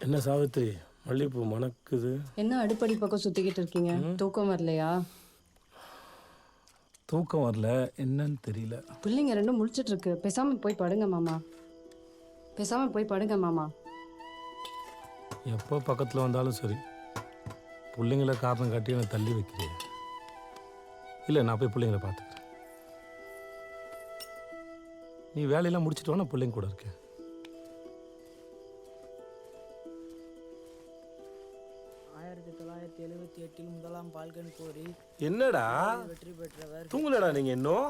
என்ன சாவித்ரி, மல்லிகைப்பூ மணக்குது. என்ன அடுப்படி பக்கம் சுத்திக்கிட்டு இருக்கீங்க? தூக்கம் வரலையா? தூக்கம் வரல, என்னன்னு தெரியல. பிள்ளைங்க ரெண்டும் முழிச்சிட்டு இருக்கு. பேசாம போய் படுங்க மாமா. பேசாம போய் படுங்க மாமா. எப்போ பக்கத்தில் வந்தாலும் சரி, பிள்ளைங்கள காரணம் காட்டி என்னை தள்ளி வைக்கிறேன். இல்லை, நான் போய் பிள்ளைங்கள பார்த்துக்கிறேன். நீ வேலையெல்லாம் முடிச்சுட்டு வா, நான் பிள்ளைங்க கூட இருக்கேன். முதலாம் பால்கன் போரில் என்னடா வெற்றி பெற்றவர். தூங்கலடா நீங்க இன்னும்?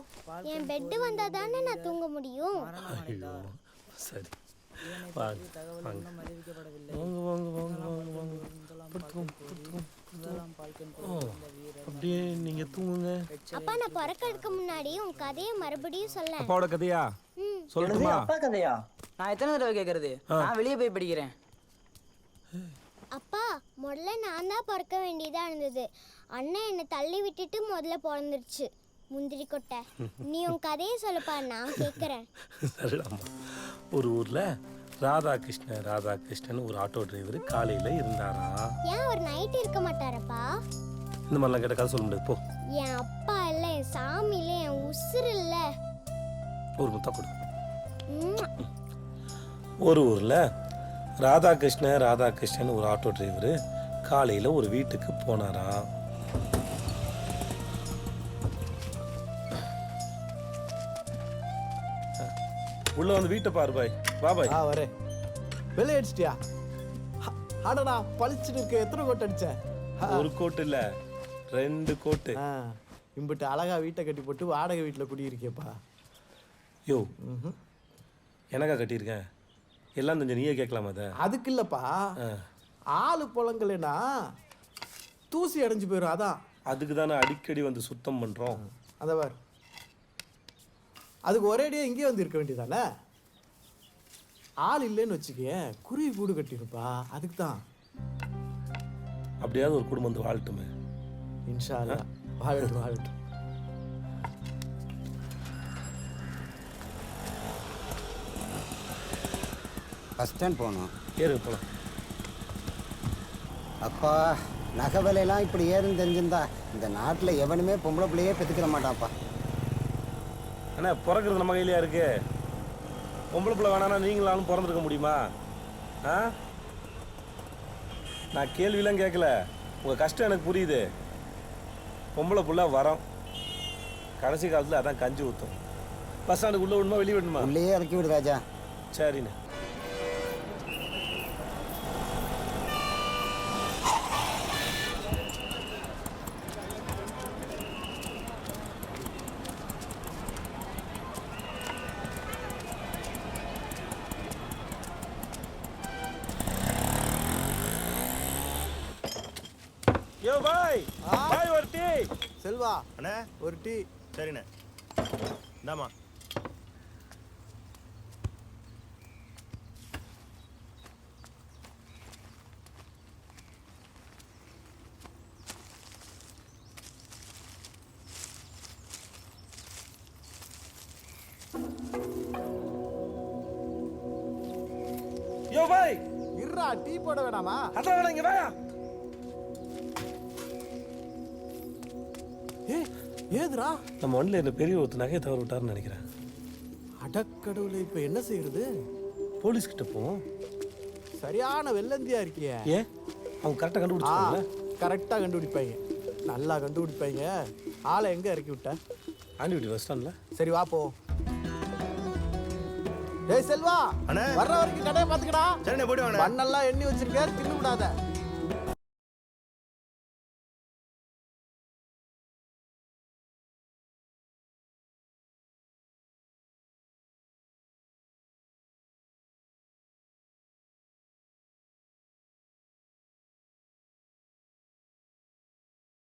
என் பெட் வந்தா தானே நான் தூங்க முடியும். சரி, தகவல் அறிவிக்கப்படவில்லை. அப்படியே நீங்க தூங்குங்க. அப்பா, நான் பிறக்கிறதுக்கு முன்னாடி உன் கதையை மறுபடியும் சொல்ல. அப்பாவோட கதையா சொல்லட்டுமா? அப்பா கதையா? நான் எத்தனை தடவை கேட்கறது? நான் வெளியே போய் படிக்கிறேன். அப்பா, முதல்ல நான் தான் பிறக்க வேண்டியதா இருந்தது. அண்ணன் என்னை தள்ளி விட்டுட்டு முதல்ல பிறந்துருச்சு. முந்திரி கொட்டை, நீ உன் கதையை சொல்லப்பா, நான் கேட்குறேன். சரிடாம்மா. ஒரு ஊர்ல ராதாகிருஷ்ணன் ஒரு ஆட்டோ டிரைவர் காலையில இருந்தாராம். ஏன் ஒரு நைட் இருக்க மாட்டாரப்பா? இந்த மாதிரிலாம் கேட்ட கதை சொல்ல முடியாது, போ. என் அப்பா இல்லை, என் சாமி இல்லை, என் உசுறு இல்லை. ஒரு முத்தா கொடு. ஒரு ஊர்ல ராதாகிருஷ்ணன் ஒரு ஆட்டோ டிரைவர் காலையில ஒரு வீட்டுக்கு போனாராம். உள்ள வந்து வீட்டை பாரு பாய். பாபாய் வரே. வெளியே அடிச்சிட்டியா? அடடா, பளிச்சுட்டு இருக்க. எத்தனை கோட்டு அடிச்ச? ஒரு கோட்டு இல்ல, 2 கோட்டு. இம்பிட்டு அழகா வீட்டை கட்டி போட்டு வாடகை வீட்டில் குடியிருக்கேப்பா. யோ, எனக்கா கட்டியிருக்கேன்? எல்லாம் கொஞ்சம் நீயே கேட்கலாமா? அதை அதுக்கு இல்லப்பா, ஆளு புலங்களேனா தூசி அடைஞ்சு போயிடும். அதான் அதுக்கு தானே அடிக்கடி வந்து சுத்தம் பண்றோம். அதவர் அதுக்கு ஒரேடியாக இங்கே வந்து இருக்க வேண்டியதானே? ஆள் இல்லைன்னு வச்சுக்கேன், குருவி கூடு கட்டிருப்பா. அதுக்கு தான். அப்படியாவது ஒரு குடும்பம் வந்து வாழட்டுமே. இன்ஷா அல்லாஹ், வாழட்டும். பஸ் ஸ்டாண்ட் போகணும். ஏறுங்க போகலாம். அப்பா, நகை விலையெல்லாம் இப்படி ஏறுன்னு தெரிஞ்சிருந்தா இந்த நாட்டில் எவனுமே பொம்பளை பிள்ளையே பெற்றுக்கிற மாட்டான்ப்பா. அண்ணா, பிறக்கிறது நம்ம கையிலையா இருக்கு? பொம்பளை பிள்ளை வேணான்னா நீங்களாலும் பிறந்திருக்க முடியுமா? நான் கேள்வியெல்லாம் கேட்கல, உங்கள் கஷ்டம் எனக்கு புரியுது. பொம்பளை பிள்ளை வரோம், கடைசி காலத்தில் அதான் கஞ்சி ஊற்றும். பஸ் ஸ்டாண்டுக்கு உள்ளே விடணுமா வெளியே விடணுமா? உள்ளேயே இறக்கி விடு ராஜா. சரிண்ணே. யோ பாய், பாய் ஒரு டீ. செல்வா அண்ணே, ஒரு டீ. சரிண்ணே, இந்தாமா. யோ பாய், இருடா, டீ போட வேணாமா? அதான் வேணாம், இங்க வாயா. ஏதுரா? நம்ம ஒன்றில் என்ன பெரிய ஒருத்தர் நகையை தவறு விட்டாருன்னு நினைக்கிறேன். அடக்கடவுளை, இப்போ என்ன செய்யறது? போலீஸ் கிட்ட போவோம். சரியான வெள்ளந்தியா இருக்கியே. ஏன் அவங்க கரெக்டாக கண்டுபிடிச்சாங்க? கரெக்டாக கண்டுபிடிப்பாங்க, நல்லா கண்டுபிடிப்பாங்க. ஆளை எங்கே இறக்கி விட்ட? ஆண்டிவிட்டி பஸ் ஸ்டாண்டில். சரி, வா போ. ஏய் செல்வா, அண்ணே, வர்ற வரைக்கும் கடையை பார்த்துக்கடா. சரிண்ணே, போய்ட்டு வாங்க. மண்ணெல்லாம் எண்ணி வச்சிருக்க, தின்னு விடாத.